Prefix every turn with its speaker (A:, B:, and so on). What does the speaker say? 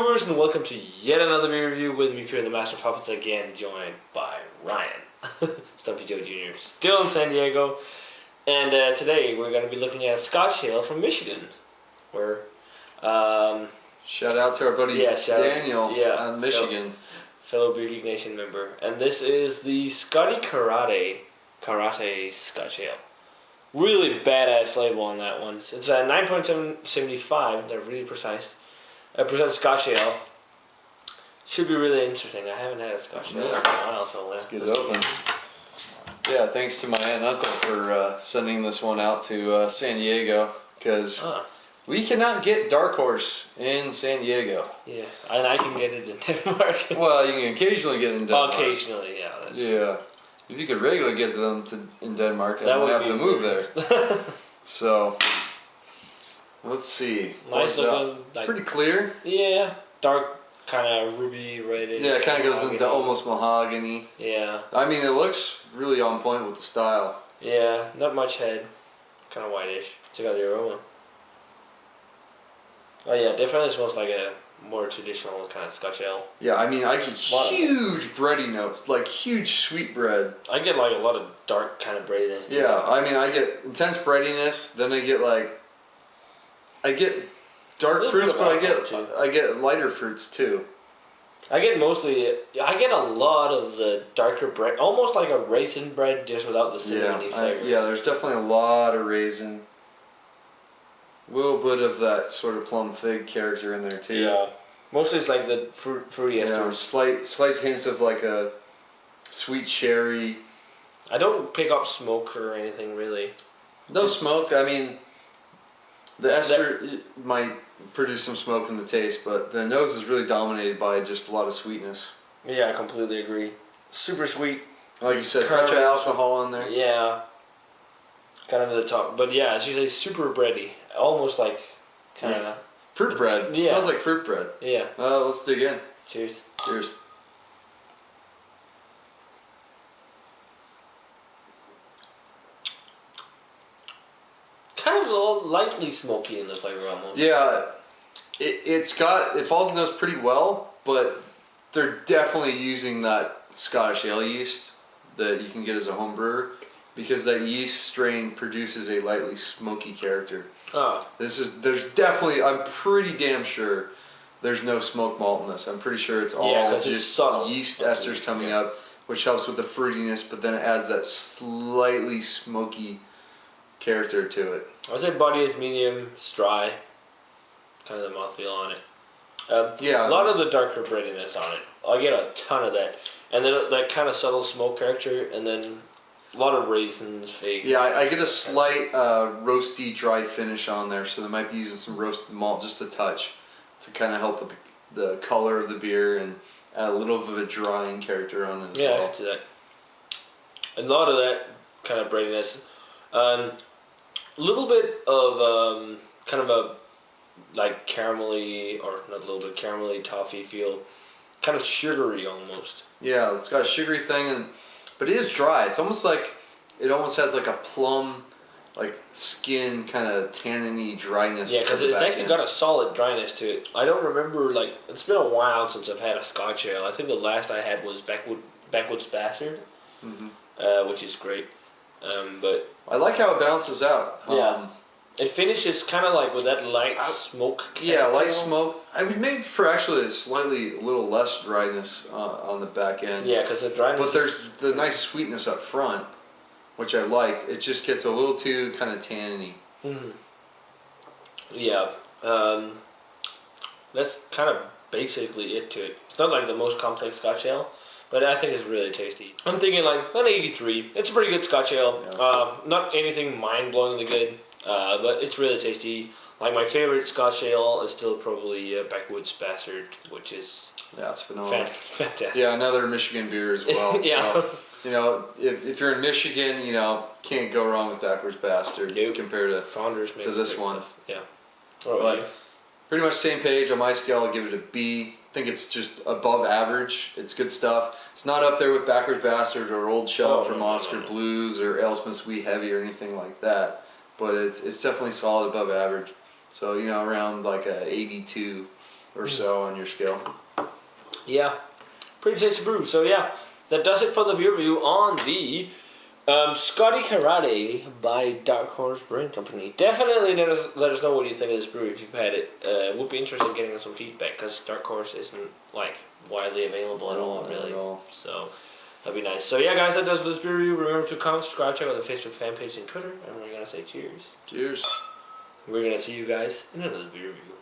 A: brewers, and welcome to yet another beer review. With me here, the Master of Puppets, again joined by Ryan, Stumpy Joe Jr., still in San Diego. And today we're going to be looking at a Scotch Ale from Michigan. Where,
B: shout out to our buddy Daniel on Michigan.
A: Fellow Beer Geek Nation member. And this is the Scotty Karate Scotch Ale. Really badass label on that one. It's a 9.75, they're really precise. Percent Scotch Ale. Should be really interesting. I haven't had a Scotch Ale in a while, so
B: let's get it open. Yeah, thanks to my aunt and uncle for sending this one out to San Diego, because we cannot get Dark Horse in San Diego.
A: Yeah, and I can get it in Denmark.
B: Well, you can occasionally get it in Denmark.
A: Occasionally, yeah. That's
B: true. If you could regularly get them in Denmark, I would have to move there. So, let's see.
A: Nice looking.
B: Like, pretty clear.
A: Yeah, dark, kind of ruby reddish.
B: Yeah, it kind of goes into almost mahogany.
A: Yeah. I
B: mean, it looks really on point with the style.
A: Yeah, not much head. Kind of whitish. Check out the aroma. Oh yeah, definitely smells like a more traditional kind of Scotch Ale.
B: Yeah, I mean, I get huge bready notes, like huge sweet bread.
A: I get like a lot of dark kind of breadiness too.
B: Yeah, I mean, I get intense breadiness, then I get dark fruits, but I get lighter fruits too.
A: I get a lot of the darker bread, almost like a raisin bread, just without the cinnamony flavor.
B: Yeah, there's definitely a lot of raisin. A little bit of that sort of plum fig character in there too.
A: Yeah, mostly it's like the fruity esters.
B: Slight hints of like a sweet cherry.
A: I don't pick up smoke or anything really.
B: No smoke. I mean, the ester might produce some smoke in the taste, but the nose is really dominated by just a lot of sweetness.
A: Yeah, I completely agree. Super sweet.
B: Like you said, touch of alcohol in there.
A: Yeah. Kind of at the top, but yeah, it's usually super bready, almost like kind of
B: fruit bread. It smells like fruit bread.
A: Yeah.
B: Let's dig in.
A: Cheers.
B: Cheers.
A: Kind of a little lightly smoky in the flavor almost.
B: Yeah, it falls in those pretty well, but they're definitely using that Scotch Ale yeast that you can get as a home brewer, because that yeast strain produces a lightly smoky character. There's definitely, I'm pretty damn sure there's no smoke malt in this. I'm pretty sure it's all just yeast esters coming up, which helps with the fruitiness, but then it adds that slightly smoky character to it.
A: I would say body is medium, it's dry, kind of the mouthfeel on it. A lot of the darker breadiness on it. I get a ton of that, and then that kind of subtle smoke character, and then a lot of raisins, figs. Yeah,
B: I get a slight roasty, dry finish on there, so they might be using some roasted malt, just a touch, to kind of help with the color of the beer and add a little bit of a drying character on it as well.
A: Yeah, I can see that. A lot of that kind of breadiness. A little bit of kind of a like caramelly, or not a little bit caramelly toffee feel, kind of sugary almost.
B: Yeah, it's got a sugary thing, but it is dry. It's almost like it almost has like a plum, like skin kind of tanniny dryness.
A: Yeah, because it's actually got a solid dryness to it. I don't remember, like, it's been a while since I've had a Scotch Ale. I think the last I had was Backwoods Bastard, which is great. But
B: I like how it balances out.
A: Yeah. It finishes kind of like with that light smoke.
B: Yeah, light smoke. I would maybe for actually a little less dryness on the back end.
A: Yeah, because the dryness.
B: But there's the nice sweetness up front, which I like. It just gets a little too kind of tanniny.
A: Yeah, that's kind of basically it to it. It's not like the most complex Scotch Ale, but I think it's really tasty. I'm thinking like an 83. It's a pretty good Scotch Ale. Yeah. Not anything mind-blowingly good. But it's really tasty. Like my favorite Scotch Ale is still probably Backwoods Bastard, which is
B: it's phenomenal.
A: Fantastic.
B: Yeah, another Michigan beer as well.
A: Yeah.
B: So, if you're in Michigan, can't go wrong with Backwoods Bastard compared to
A: Founders
B: to this one.
A: Stuff. Yeah.
B: But pretty much same page on my scale. I'll give it a B. I think it's just above average. It's good stuff. It's not up there with Backwoods Bastard or Old Shell from Oscar Blues or AleSmith Sweet Heavy or anything like that. But it's definitely solid above average. So, around like a 82 or so on your scale.
A: Yeah, pretty tasty brew. So yeah, that does it for the beer review on the Scotty Karate by Dark Horse Brewing Company. Definitely let us know what you think of this brew if you've had it. Would be interested in getting some feedback because Dark Horse isn't like widely available at all, really. So that'd be nice. So yeah, guys, that does this beer review. Remember to comment, subscribe, check out the Facebook fan page and Twitter, and we're gonna say cheers.
B: Cheers.
A: We're gonna see you guys in another beer review.